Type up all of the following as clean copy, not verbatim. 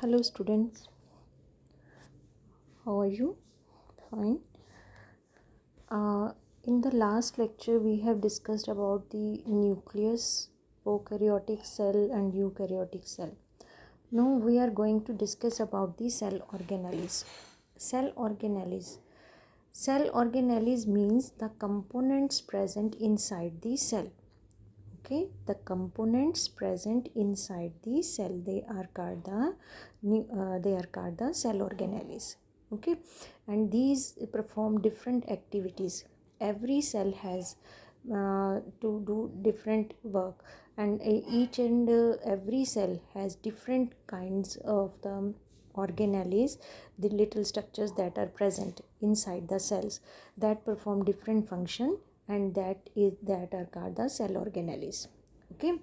Hello students, how are you? Fine. In the last lecture we have discussed about the nucleus, prokaryotic cell and eukaryotic cell. Now we are going to discuss about the cell organelles. Cell organelles. Cell organelles means the components present inside the cell. Okay, the components present inside the cell, they are called the cell organelles. Okay, and these perform different activities. Every cell has to do different work, and each and every cell has different kinds of the organelles, the little structures that are present inside the cells that perform different function, and that are called the cell organelles. Okay,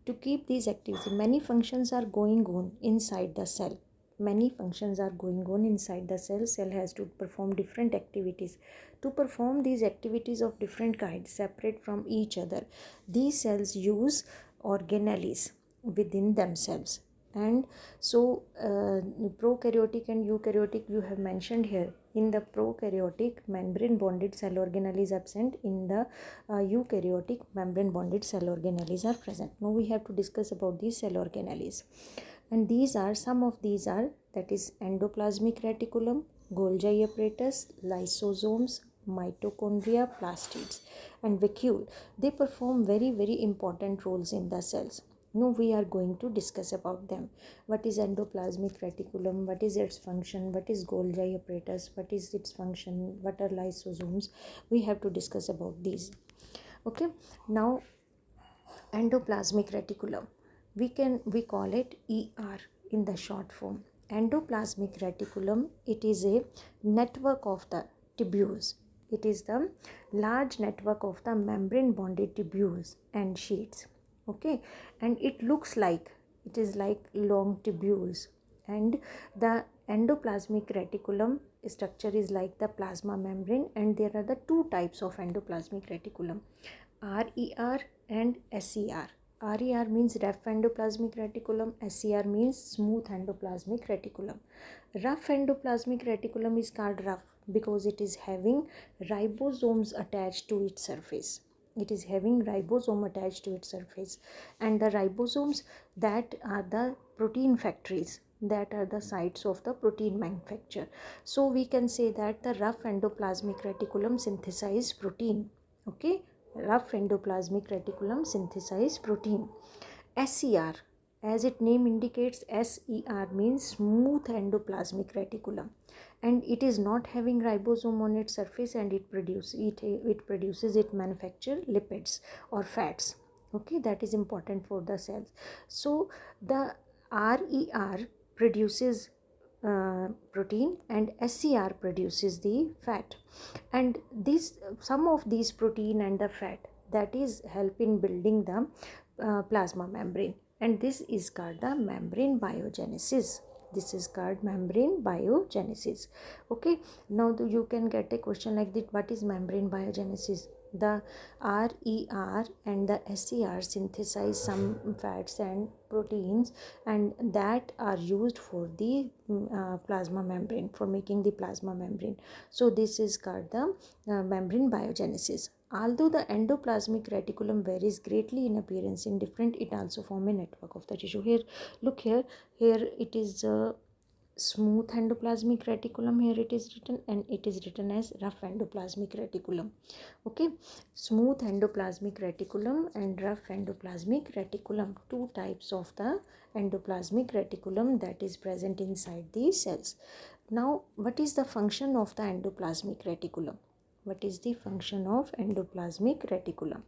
to keep these activities, many functions are going on inside the cell. Many functions are going on inside the cell. Cell has to perform different activities. To perform these activities of different kinds separate from each other, these cells use organelles within themselves. And so prokaryotic and eukaryotic you have mentioned here. In the prokaryotic, membrane bonded cell organelle is absent. In the eukaryotic, membrane bonded cell organelles are present. Now we have to discuss about these cell organelles, and these are some of these are, that is endoplasmic reticulum, Golgi apparatus, lysosomes, mitochondria, plastids, and vacuole. They perform very important roles in the cells. Now we are going to discuss about them. What is endoplasmic reticulum? What is its function? What is Golgi apparatus? What is its function? What are lysosomes? We have to discuss about these. Okay. Now endoplasmic reticulum, we call it ER in the short form. Endoplasmic reticulum, it is a network of the tubules. It is the large network of the membrane bonded tubules and sheets. Okay, and it looks like, it is like long tubules, and the endoplasmic reticulum structure is like the plasma membrane, and there are the two types of endoplasmic reticulum, RER and SER. RER means rough endoplasmic reticulum, SER means smooth endoplasmic reticulum. Rough endoplasmic reticulum is called rough because it is having ribosomes attached to its surface. It is having ribosome attached to its surface, and the ribosomes, that are the protein factories, that are the sites of the protein manufacture. So we can say that the rough endoplasmic reticulum synthesize protein. Okay, rough endoplasmic reticulum synthesize protein. SER, as its name indicates, SER means smooth endoplasmic reticulum, and it is not having ribosome on its surface, and it manufacture lipids or fats. Okay, that is important for the cells. So the RER produces protein, and SER produces the fat, and this, some of these protein and the fat, that is help in building the plasma membrane, and this is called the membrane biogenesis. This is called membrane biogenesis. Okay, now you can get a question like that: what is membrane biogenesis? The RER and the SER synthesize some fats and proteins, and that are used for the plasma membrane, for making the plasma membrane. So this is called the membrane biogenesis. Although the endoplasmic reticulum varies greatly in appearance in different, it also forms a network of the tissue. Here, look here. Here it is smooth endoplasmic reticulum. Here it is written, and it is written as rough endoplasmic reticulum. Okay, smooth endoplasmic reticulum and rough endoplasmic reticulum, two types of the endoplasmic reticulum that is present inside the cells. Now, what is the function of the endoplasmic reticulum? What is the function of endoplasmic reticulum?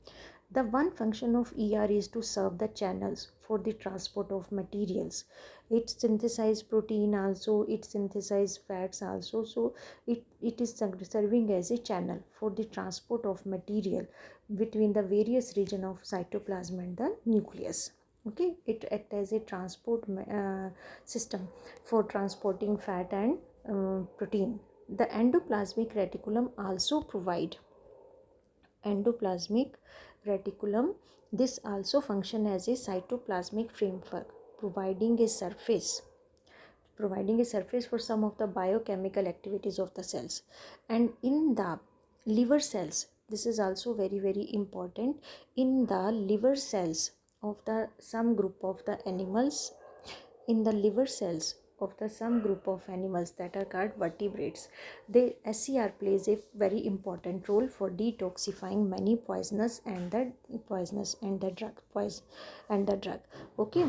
The one function of ER is to serve the channels for the transport of materials. It synthesizes protein also, it synthesizes fats also. So it is serving as a channel for the transport of material between the various region of cytoplasm and the nucleus. Okay, it acts as a transport system for transporting fat and protein. The endoplasmic reticulum also provide endoplasmic reticulum. This also function as a cytoplasmic framework, providing a surface providing a surface for some of the biochemical activities of the cells. And in the liver cells, this is also very very important. In the liver cells of the some group of the animals, in the liver cells of the some group of animals that are called vertebrates, the SCR plays a very important role for detoxifying many poisonous and the drug. Okay,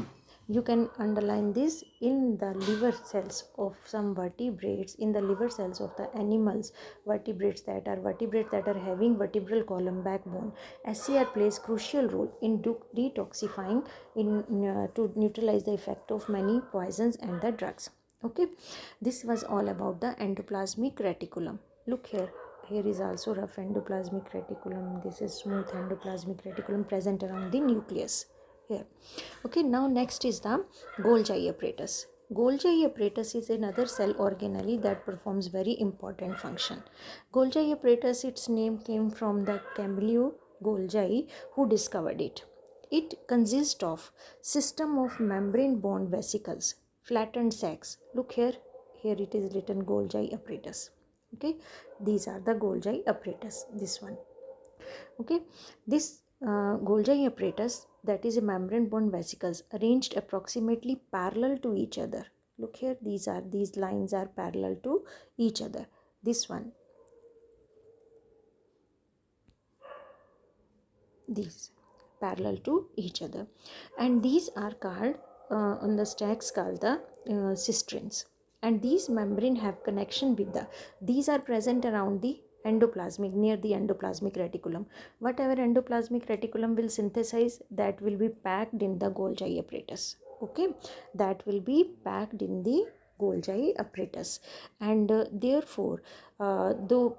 you can underline this. In the liver cells of some vertebrates, in the liver cells of the animals, vertebrates that are having vertebral column backbone, SCR plays crucial role in detoxifying, to neutralize the effect of many poisons and the drugs. Okay, this was all about the endoplasmic reticulum. Look here, here is also rough endoplasmic reticulum. This is smooth endoplasmic reticulum present around the nucleus here. Okay, now next is the Golgi apparatus. Golgi apparatus is another cell organelle that performs very important function. Golgi apparatus, its name came from the Camillo Golgi, who discovered it. It consists of system of membrane bound vesicles, flattened sacs. Look here, here it is written Golgi apparatus. Okay, these are the Golgi apparatus, this one. Okay, this Golgi apparatus, that is a membrane bound vesicles arranged approximately parallel to each other. Look here, these lines are parallel to each other. This one, these parallel to each other, and these are called on the stacks called the cisterns. And these membrane have connection with the, these are present around the endoplasmic, near the endoplasmic reticulum. Whatever endoplasmic reticulum will synthesize, that will be packed in the Golgi apparatus. Okay, that will be packed in the Golgi apparatus. And therefore though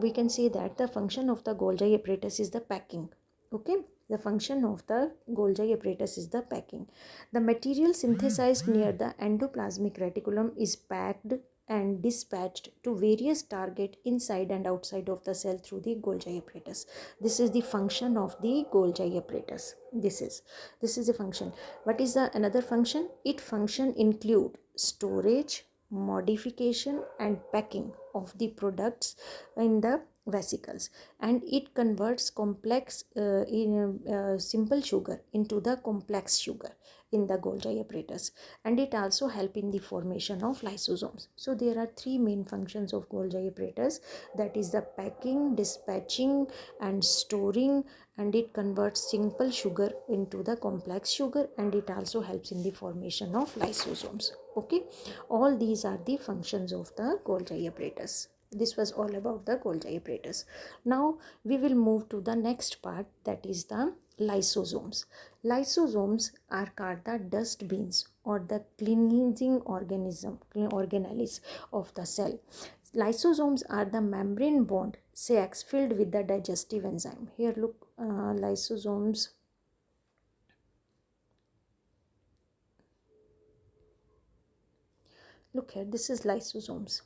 we can say that the function of the Golgi apparatus is the packing. Okay, the function of the Golgi apparatus is the packing. The material synthesized near the endoplasmic reticulum is packed and dispatched to various target inside and outside of the cell through the Golgi apparatus. This is the function of the Golgi apparatus. This is a function. What is the another function? It function include storage, modification and packing of the products in the vesicles, and it converts complex simple sugar into the complex sugar in the Golgi apparatus, and it also help in the formation of lysosomes. So there are three main functions of Golgi apparatus, that is the packing, dispatching and storing, and it converts simple sugar into the complex sugar, and it also helps in the formation of lysosomes. Okay, all these are the functions of the Golgi apparatus. This was all about the Golgi apparatus. Now we will move to the next part, that is the lysosomes. Lysosomes are called the dust beans or the cleansing organelles of the cell. Lysosomes are the membrane bound sacs filled with the digestive enzyme. Here look, lysosomes. Look here, this is lysosomes.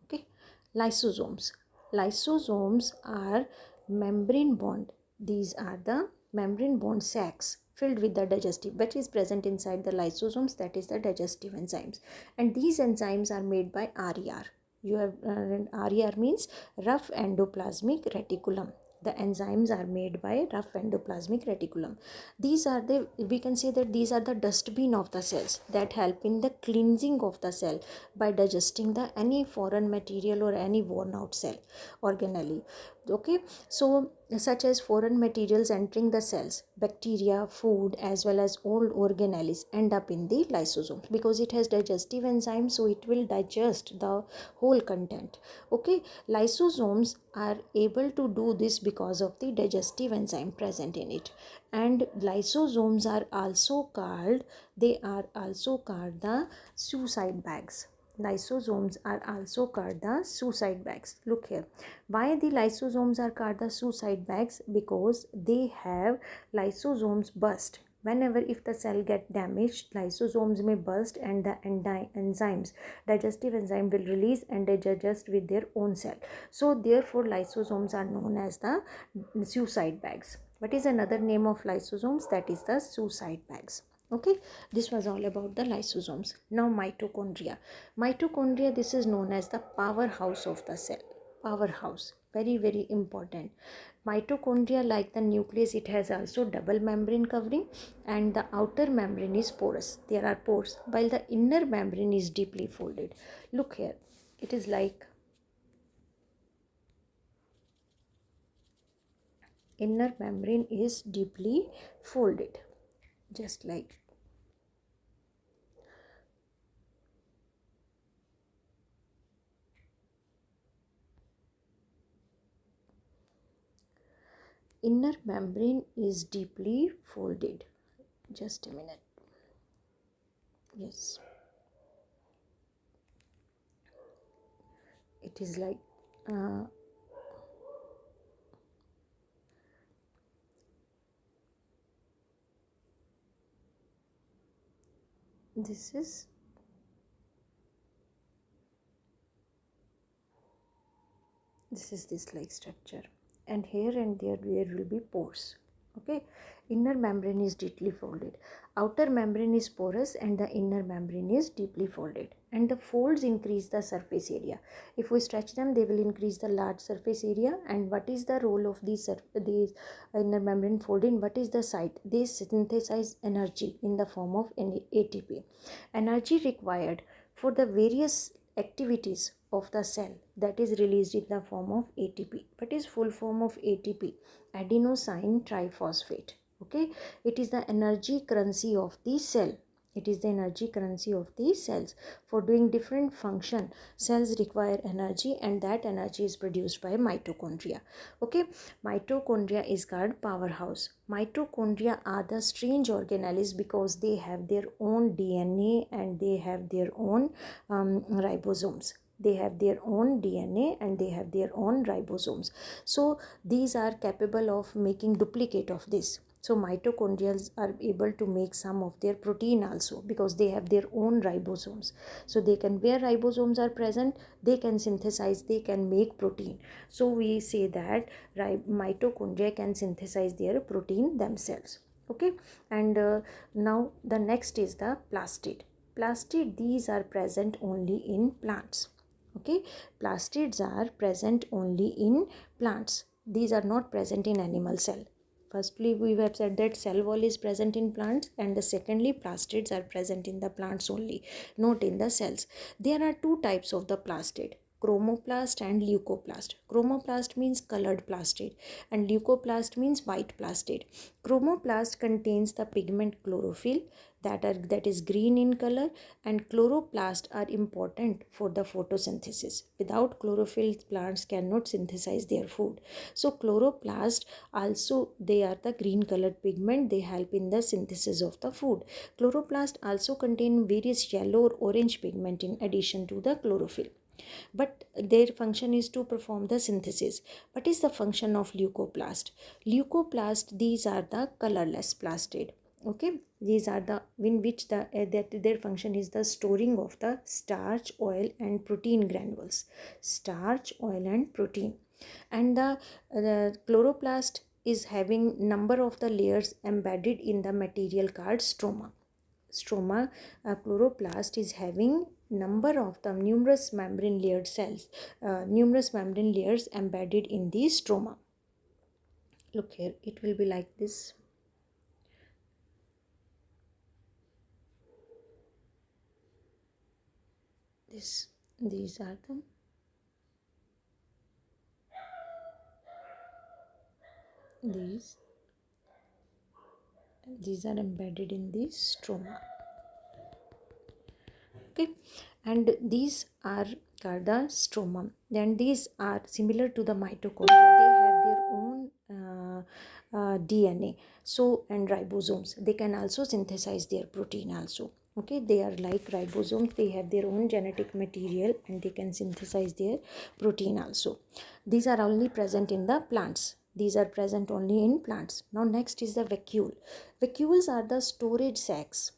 Okay, lysosomes are membrane bond. These are the membrane bond sacs filled with the digestive, which is present inside the lysosomes, that is the digestive enzymes, and these enzymes are made by RER. You have RER means rough endoplasmic reticulum. The enzymes are made by rough endoplasmic reticulum. These are the, we can say that these are the dustbin of the cells that help in the cleansing of the cell by digesting the any foreign material or any worn out cell organelle. Okay, so such as foreign materials entering the cells, bacteria, food as well as old organelles end up in the lysosomes, because it has digestive enzymes, so it will digest the whole content. Okay, lysosomes are able to do this because of the digestive enzyme present in it. And lysosomes are also called, they are also called the suicide bags. Lysosomes are also called the suicide bags. Look here, why the lysosomes are called the suicide bags? Because they have lysosomes burst. Whenever if the cell get damaged, lysosomes may burst and the enzymes, digestive enzyme will release and they digest with their own cell. So therefore lysosomes are known as the suicide bags. What is another name of lysosomes? That is the suicide bags. Okay, this was all about the lysosomes. Now mitochondria, this is known as the powerhouse of the cell. Powerhouse, very very important. Mitochondria, like the nucleus, it has also double membrane covering, and the outer membrane is porous, there are pores, while the inner membrane is deeply folded. Look here, it is like inner membrane is deeply folded, just like inner membrane is deeply folded. Just a minute. Yes, it is like uh, this is this like structure, and here and there will be pores. Okay, inner membrane is deeply folded, outer membrane is porous, and the inner membrane is deeply folded, and the folds increase the surface area. If we stretch them, they will increase the large surface area. And what is the role of these inner membrane folding? What is the site? They synthesize energy in the form of ATP. Energy required for the various activities of the cell, that is released in the form of ATP. What is full form of ATP? Adenosine triphosphate. Okay, it is the energy currency of the cell. It is the energy currency of the cells. For doing different function, cells require energy, and that energy is produced by mitochondria. Okay, mitochondria is called powerhouse. Mitochondria are the strange organelles because they have their own DNA and they have their own ribosomes. They have their own DNA and they have their own ribosomes. So these are capable of making duplicate of this. So mitochondria are able to make some of their protein also because they have their own ribosomes. So they can, where ribosomes are present, they can synthesize, they can make protein. So we say that mitochondria can synthesize their protein themselves. Okay, and now the next is the plastid. Plastid, these are present only in plants. Okay, plastids are present only in plants. These are not present in animal cell. Firstly, we have said that cell wall is present in plants, and the secondly, plastids are present in the plants only, not in the cells. There are two types of the plastid: chromoplast and leucoplast. Chromoplast means colored plastid, and leucoplast means white plastid. Chromoplast contains the pigment chlorophyll, that is green in color, and chloroplast are important for the photosynthesis. Without chlorophyll, plants cannot synthesize their food. So chloroplast also, they are the green colored pigment, they help in the synthesis of the food. Chloroplast also contain various yellow or orange pigment in addition to the chlorophyll, but their function is to perform the synthesis. What is the function of leucoplast? Leucoplast, these are the colorless plastid. Okay, these are the in which that their function is the storing of the starch, oil and protein granules. Starch, oil and protein. And the chloroplast is having number of the layers embedded in the material called stroma. Chloroplast is having number of the numerous membrane layered cells, numerous membrane layers embedded in the stroma. Look here, it will be like this. These are the these are embedded in the stroma. Okay, and these are called the stroma. Then these are similar to the mitochondria, they have their own DNA, so, and ribosomes, they can also synthesize their protein also. Okay, they are like ribosomes, they have their own genetic material and they can synthesize their protein also. These are only present in the plants. These are present only in plants. Now next is the vacuole. Vacuoles are the storage sacs.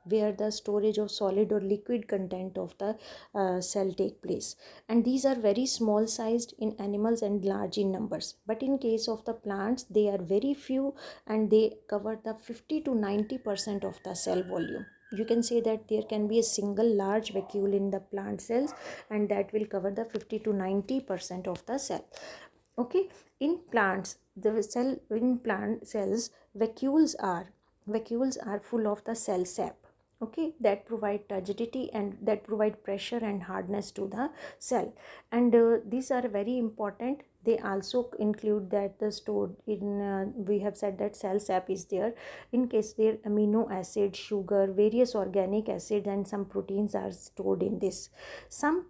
where the storage of solid or liquid content of the cell take place. And these are very small sized in animals and large in numbers, but in case of the plants they are very few, and they cover the 50 to 90% of the cell volume. You can say that there can be a single large vacuole in the plant cells, and that will cover the 50 to 90% of the cell. Okay, in plants, the cell in plant cells, vacuoles are full of the cell sap. Okay, that provide turgidity and that provide pressure and hardness to the cell. And these are very important. They also include that the stored in we have said that cell sap is there. In case there amino acid, sugar, various organic acids and some proteins are stored in this. Some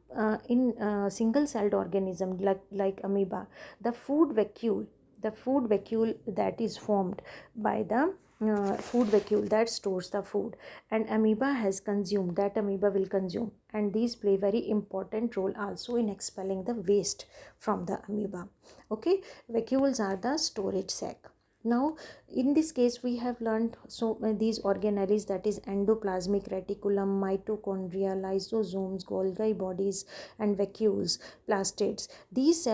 in single celled organism like amoeba, the food vacuole that is formed by the food vacuole that stores the food, and amoeba has consumed, that amoeba will consume, and these play very important role also in expelling the waste from the amoeba. Okay, vacuoles are the storage sac. Now in this case we have learned so these organelles, that is endoplasmic reticulum, mitochondria, lysosomes, Golgi bodies and vacuoles, plastids. These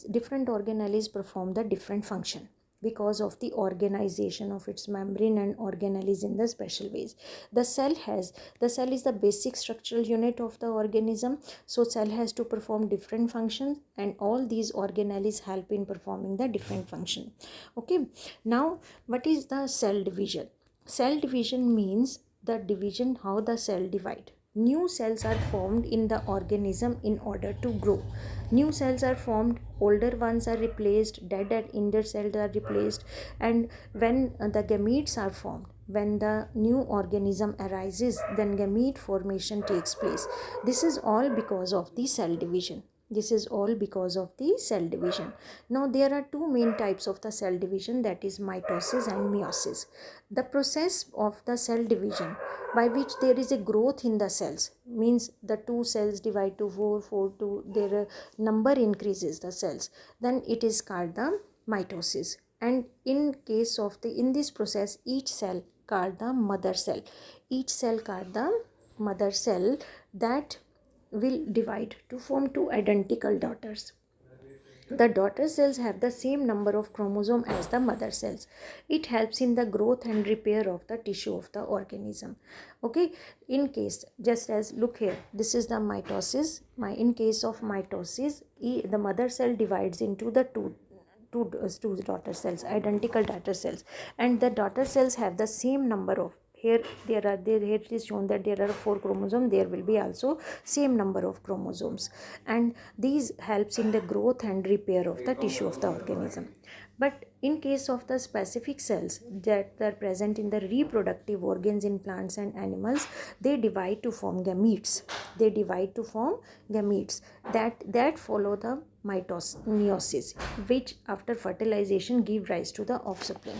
different organelles perform the different function because of the organization of its membrane and organelles in the special ways. The cell is the basic structural unit of the organism, so cell has to perform different functions, and all these organelles help in performing the different function. Okay, now what is the cell division? Cell division means the division, how the cell divide. New cells are formed in the organism in order to grow. New cells are formed, older ones are replaced, dead and inner cells are replaced, and when the gametes are formed, when the new organism arises, then gamete formation takes place. This is all because of the cell division. This is all because of the cell division. Now there are two main types of the cell division, that is mitosis and meiosis. The process of the cell division by which there is a growth in the cells means the two cells divide to four to their number increases the cells, then it is called the mitosis. And in case of the in this process, each cell called the mother cell, each cell called the mother cell, that will divide to form two identical daughters. The daughter cells have the same number of chromosomes as the mother cells. It helps in the growth and repair of the tissue of the organism. Okay, in case, just as look here, this is the mitosis. In case of mitosis, the mother cell divides into the two daughter cells, identical daughter cells, and the daughter cells have the same number of, here here it is shown that there are 4 chromosomes, there will be also same number of chromosomes, and these helps in the growth and repair of the tissue of the organism. But in case of the specific cells that are present in the reproductive organs in plants and animals, they divide to form gametes. They divide to form gametes that follow the meiosis, which after fertilization give rise to the offspring.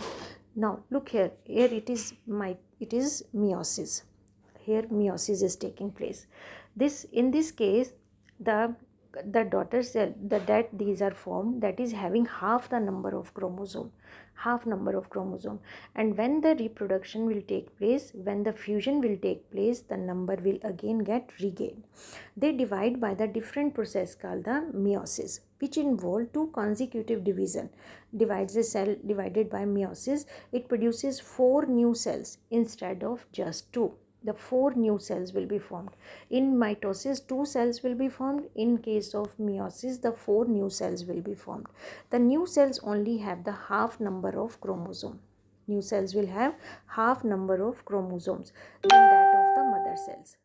Now look here, it is meiosis. Here meiosis is taking place. In this case, the daughter cell that these are formed, that is having half the number of chromosome, and when the reproduction will take place, when the fusion will take place, the number will again get regained. They divide by the different process called the meiosis, which involve two consecutive division. Divides a cell divided by meiosis, it produces 4 new cells instead of just 2. The 4 new cells will be formed. In mitosis, 2 cells will be formed. In case of meiosis, the 4 new cells will be formed. The new cells only have the half number of chromosome. New cells will have half number of chromosomes than that of the mother cells.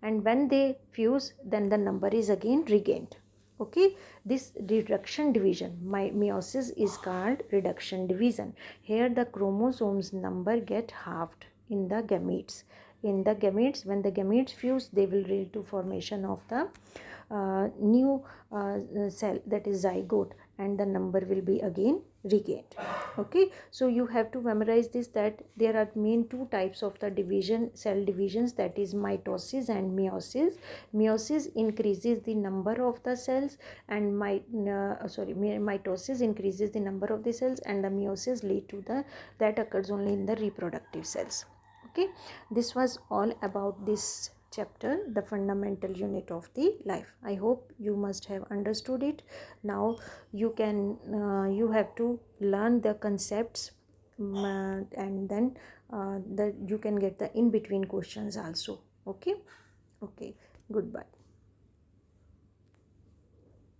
And when they fuse, then the number is again regained. Okay, this reduction division, meiosis is called reduction division. Here the chromosomes number get halved in the gametes. In the gametes, when the gametes fuse, they will lead to formation of the new cell, that is zygote, and the number will be again regained. Okay, so you have to memorize this, that there are main two types of the cell divisions, that is mitosis and meiosis. Meiosis increases the number of the cells, and mitosis increases the number of the cells, and the meiosis lead to that occurs only in the reproductive cells. Okay. Okay, this was all about this chapter, the fundamental unit of the life. I hope you must have understood it. Now you can you have to learn the concepts, and then you can get the in between questions also. Okay. Okay, goodbye.